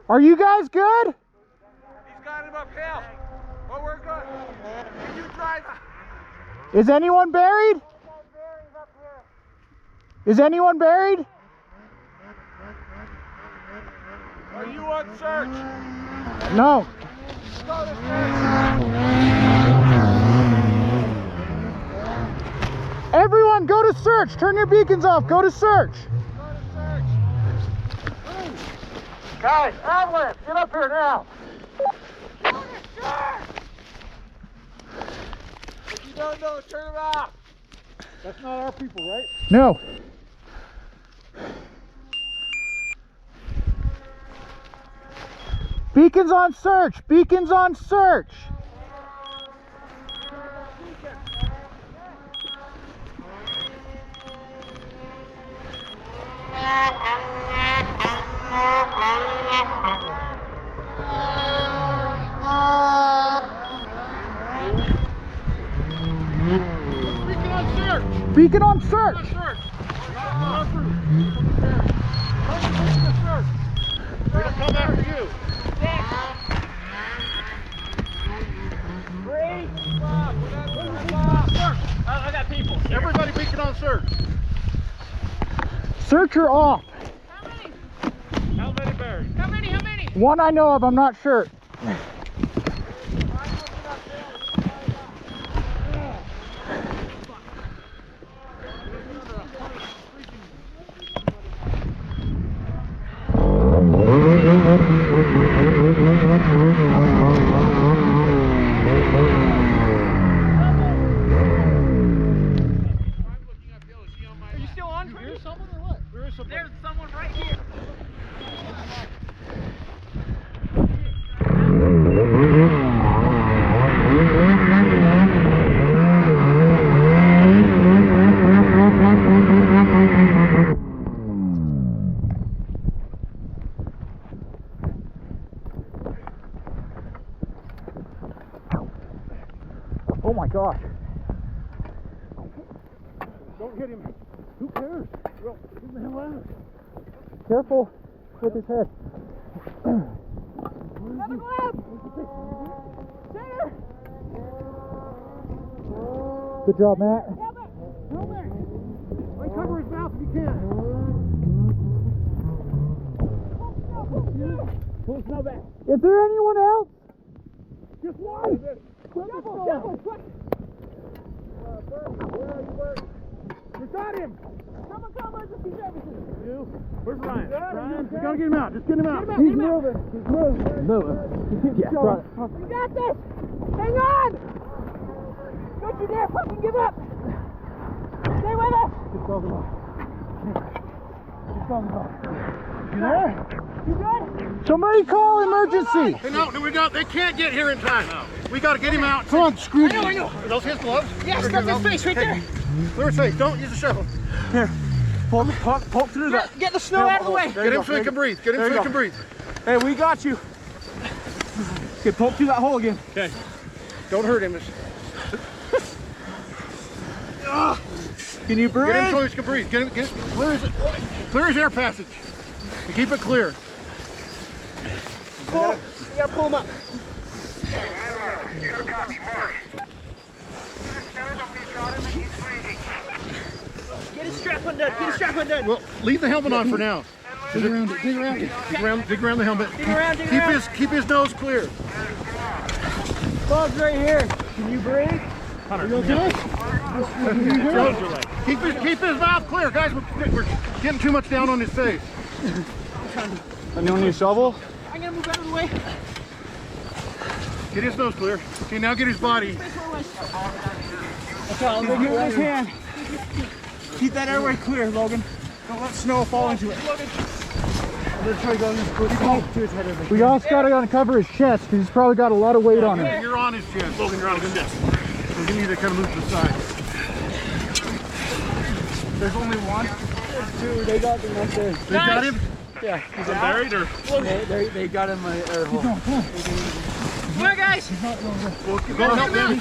Are you guys good? He's got him uphill. But we're good. Can you drive? Is anyone buried? Is anyone buried? Are you on search? No. Go to search. Everyone go to search. Turn your beacons off. Go to search. Go to search. Guys, Avalanche, get up here now. Go to search. If you don't know, turn them off. That's not our people, right? No. Beacons on search. Beacons on search. Beacon on search. It'll come after you. I got people. Everybody beacon on search. Searcher off. How many buried? How many? How many? One I know of, I'm not sure. Are you still on? You hear someone or what? There is someone. There's someone right here. Oh my gosh. Don't hit him. Who cares? Well, get the hell out. Careful with his head. Another glove. There. Good job, Matt. Helmet. Helmet. Uncover his mouth if you can. Pull snow back. Is there anyone else? Just one. Shovel. Quick. Where are you, Bert? You got him. Someone call emergency services. You? Where's Ryan? Ryan, we gotta get him out. Just get him out. He's moving. He's moving. Yeah, got it. You got this. Hang on. Don't you dare fucking give up. Stay with us. You there? You good? Somebody call emergency. Hey, no, we don't. They can't get here in time. No. We gotta get him out. Come on, screw I know. Are those his gloves? Yes, that's his face right there. Clear his face. Don't use the shovel. Here. Poke through that. Get the snow out of the way. Get him so he can breathe. Get him so he can breathe. Hey, we got you. Okay, poke through that hole again. Okay. Don't hurt him. Can you breathe? Get him so he can breathe. Get him. Clear his air passage. And keep it clear. Pull. You gotta pull him up. Get his strap undone. Get his strap undone. Well, leave the helmet on for now. Dig around it. Dig around it. Dig around the helmet. Keep his nose clear. Bug's right here. Can you breathe? Hunter, you okay? Keep his mouth clear, guys. We're getting too much down on his face. Anyone need a shovel? I'm gonna move out of the way. Get his nose clear. Okay, now get his body. Okay, I'll give his hand. Keep that airway clear, Logan. Don't let snow fall into it. We also got to uncover his chest because he's probably got a lot of weight on him. You're on his chest. Logan, you're on his chest. So you need to kind of move to the side. There's only one. There's two. They got him up there. They got him? Yeah. Is he buried or? They got him air hole. Come on, guys. Well, go help them.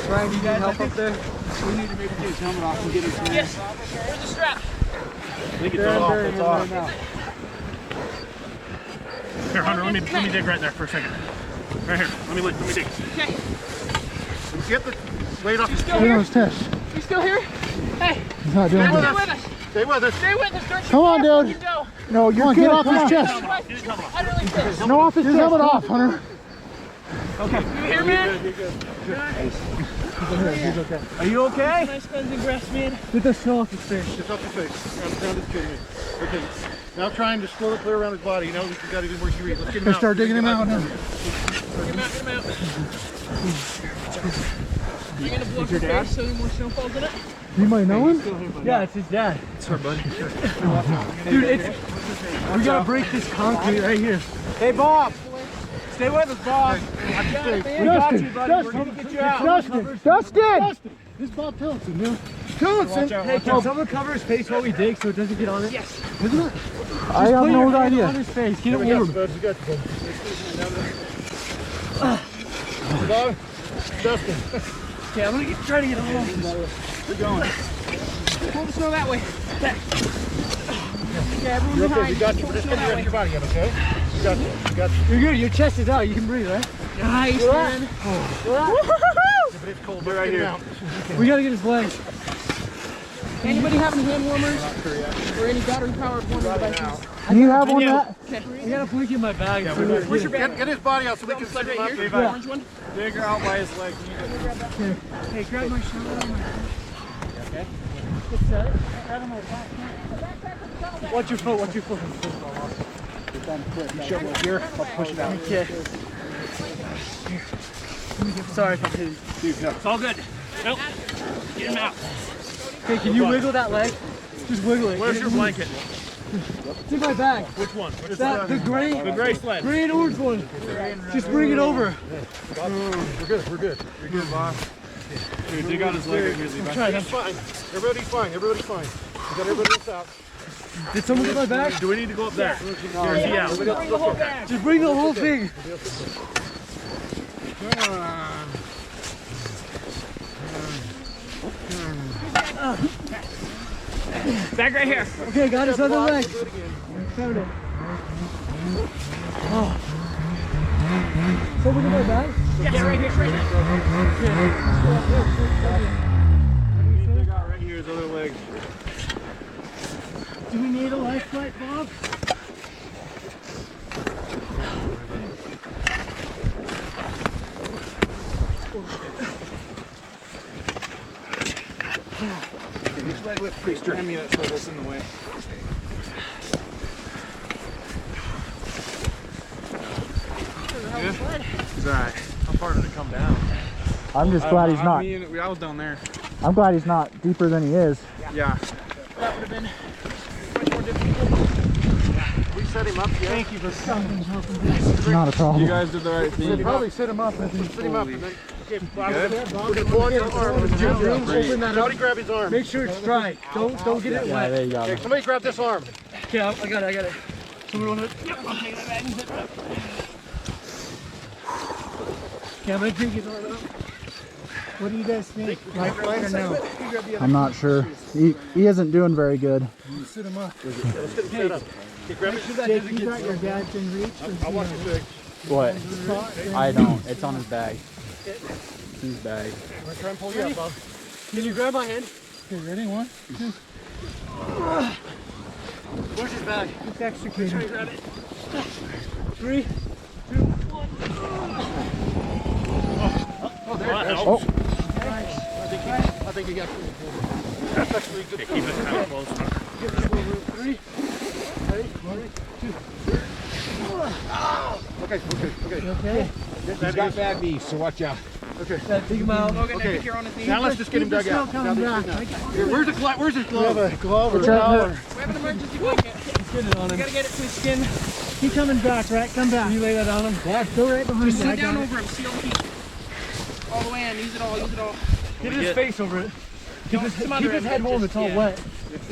Brian, you need help up there? We need to maybe get his helmet off and get his hand. Yes. Here's the strap. think it's off. It's off. Here, Hunter, let me dig right there for a second. Right here. Let me dig. Okay. Get the weight off his Still chest. here? You still here? Hey. He's not doing Stay good. with us. Stay with us. Stay with us. Don't you Come on, dare dude. fucking go. No, you're good. Get off his chest. I don't like this. No, off his chest. Helmet off, Hunter. Okay. You here, man? He's okay. Are you okay? Nice cleansing breath, man. Get the snow off his face. Just off his face. Around his kidney. Okay. Now try and just slowly clear around his body. You know, we've got to do more breathe. Let's get him out. Start digging him out now. Get him out, get him out. You're going to block your face so more snow falls in it? You might know him? Yeah, it's his dad. It's our buddy. Dude, we gotta break this concrete right here. Hey, Bob. Stay with us, Bob. We got you, buddy. We're gonna get you out. Dustin! This is Bob Tillotson, man. Hey, can someone cover his face while we dig so it doesn't get on it? Yes. Isn't it? I have no On idea. his face. Get it We got you, warm. bud. We got you, bud. Bob, Dustin. Okay, I'm gonna try to get on. We're going. Pull the snow that way. Okay. Yeah, everyone You're okay. behind. We got you. Pull We're the just snow going to that rest way. your body up, okay? We got you. We got you. You're good. Your chest is out. You can breathe, right? Nice, man. But it's cold. We're right here. We gotta get his legs. Anybody have any hand warmers? Or any battery powered warming devices? Do you have one that? Okay. I got a blanket in my bag. Where's your bag? Get his body out so we can set him up. Right here. The orange one? Dig her out by his leg. Hey, grab my shower. Watch your foot. Watch your foot. Shove it here. I'll push it out. Okay. Sorry if I hit you. It's all good. Nope. Get him out. Okay, can you wiggle that leg? Just wiggle it. Where's your blanket? It's in my bag. Which one? That, the gray sled. gray and orange one. Just bring it over. We're good. We're good. You're good, Bob. Dude, dig out his leg. He's fine. Everybody's fine. Everybody's fine. We got everybody else out. Did someone get my bag? Do we need to go up there? Bring the whole bag. Just bring the whole thing. Bag right here. Okay, got his other leg. Found it. Oh. Someone get my bag? Yeah, right here. Right here. Dig out right here his other leg. Do we need a life flight, Bob? This leg with extremia that's what was in the way. It's alright. How far did it come down? I'm just glad he's not. I was down there. I'm glad he's not deeper than he is. Yeah. That would have been much more difficult. We set him up, yeah. Thank you for coming. Not a problem. You guys did the right thing. Probably set him up. Set him up. And then, okay, Bob, we're gonna pull on your arm. Open that up. Somebody grab his arm. Make sure it's dry. Don't get it Yeah, wet. there you go. Okay, somebody grab this arm. Okay, I got it. Someone want it? Yep, I'll take that bag and zip it up. Okay, I'm gonna drink his arm out. What do you guys think? Life flight or no? I'm not sure. He isn't doing very good. Sit him up. Let's get him set up. Okay, grab it. Jake, you got your dad's in reach? I'll watch your leg. What? I don't. It's on his bag. His bag. I'm gonna try and pull you up, Bob. Can you grab my hand? Okay, ready? One. Where's his bag? It's extricated. Grab it. 3, 2, 1. Oh, there it is. Oh, I think you got it. That's actually good. Keep it kind of close. 3. Ready? 1, 2. Okay. Okay. He's got bad knees, so watch out. Okay. Dig him out. Logan, I think you're on his knees. Now let's just get him dug out. Coming back. Here, where's his glove? Where's his glove? We have a glove or It's right towel. here. We have an emergency blanket. Let's get it on We him. gotta get it to his skin. Keep coming back, right? Come back. Can you lay that on him? Yeah, go right behind Just you. I sit down got it. over him. Seal the heat. All the way in. Use it all. Use it all. Get his face over it. Keep his Some head other end, warm. just- It's all yeah. wet.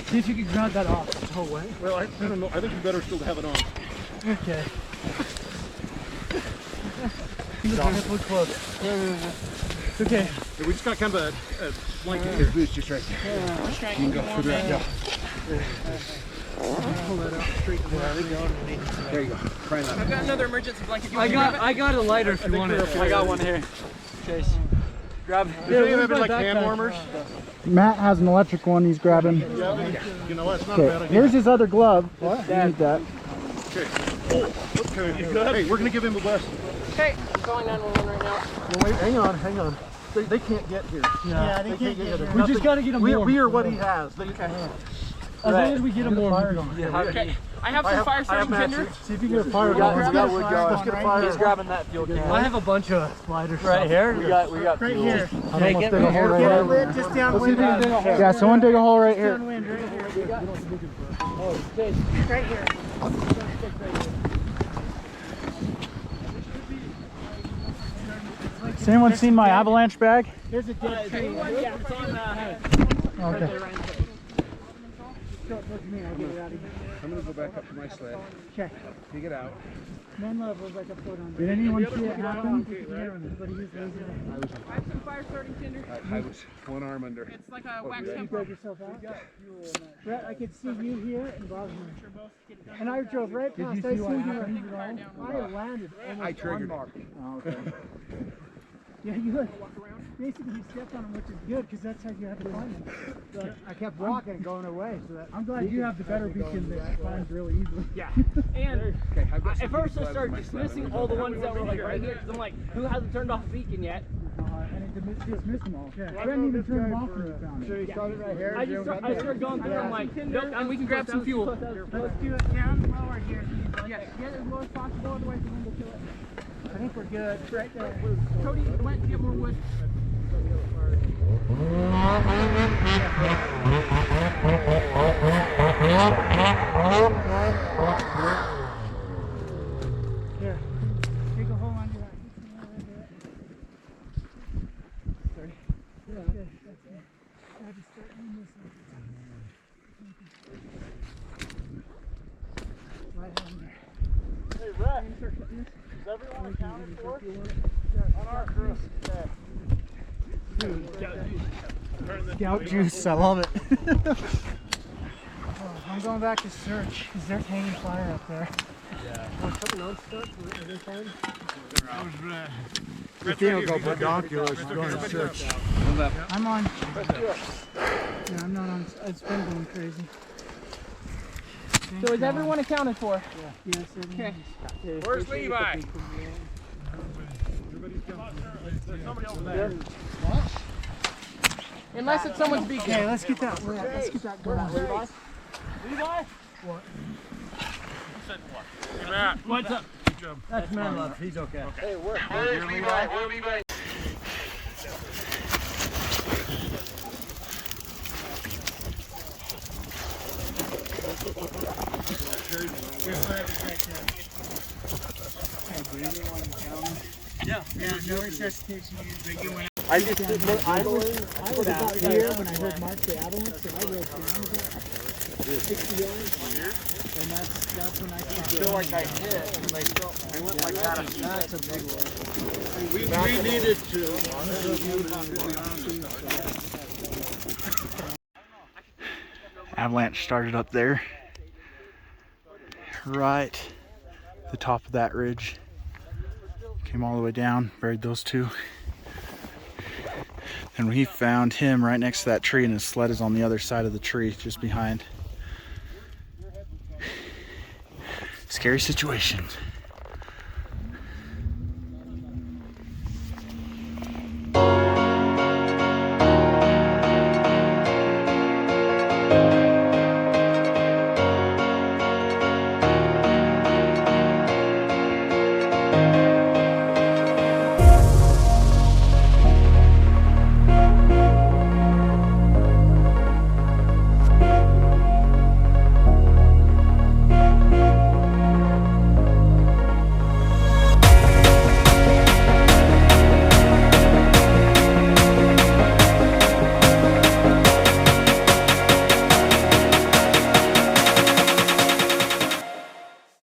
See if you can grab that off. It's all wet. Well, I don't know. I think you better still have it on. Okay. Look close. It's okay. We just got kind of a blanket here. Boost just right there. Just trying to get one bag. There you go. I've got another emergency blanket. I got a lighter if you want it. I got one here. Chase. Grab. Do you have like hand warmers? Matt has an electric one he's grabbing. You know what? It's not a bad Okay, idea. here's his other glove. You need that. Okay. Hey, we're gonna give him a blessing. Okay, I'm calling 911 right now. No, wait, hang on. They can't get here. Yeah, they can't get here. We just gotta get them warm. We are what he has. They can't. As long as we get them warm. Yeah. Okay, I have some fire starting tinder. See if you get a fire We going. got wood going. Let's get a fire. He's grabbing that fuel can. I have a bunch of sliders Right here. We got right fuel. here. Hey, get a hole right here. Just downwind. Yeah, someone dig a hole right here. Right here. Has anyone seen my Avalanche bag? There's a dead tree. Yeah, it's on Okay. I'm gonna go back up to my sled. Okay. Take it out. Man level's like a foot under. Did anyone see it happen? I have some fire starting tinder. I was one arm under. It's like a wax You temper. drove yourself out? Brett, I could see you here and Bob here. And I drove right past. I see you. I landed almost I triggered. unmarked. Oh, okay. Yeah, you like, basically you stepped on them, which is good because that's how you have to find them. But I kept walking and going away. So that I'm glad you have the better beacon that finds really easily. Yeah, and at first I started dismissing all the ones that were like right here because I'm like, who hasn't turned off the beacon yet? And it dismissed them all. Yeah. I didn't even turn them off when you found it. So you started right here. I started going through. I'm like, nope, and we can grab some fuel. Let's do it down lower here. Yeah, get as low as possible, otherwise the wind will kill it. I think we're good. Right there. Cody went to get more wood. Here. Take a hole under that. Sorry. Yeah, good. That's good. I have to start doing this. Right under. Hey, Rex. Is everyone accounted for? On our crew. Scout juice, I love it. I'm going back to search because there's hanging fire up there. We'll go binoculars going to search. I'm on. Yeah, I'm not on. It's been going crazy. So is everyone accounted for? Yes, Okay. Where's Levi? Unless it's someone's beacon. Okay, let's get that. Let's get that going. Levi? What? Hey, Matt. What's up? Good job. That's man love. He's okay. Hey, where's Levi? Where's Levi? Yeah, no resuscitation used. They went I just didn't. I was about here when I heard Mark the Avalanche, so I rode down about 60 yards. And that's when I feel like I hit, and I went like that. That's a big one. We needed to. Avalanche started up there, right at the top of that ridge. Came all the way down, buried those two. And we found him right next to that tree, and his sled is on the other side of the tree, just behind. Scary situation.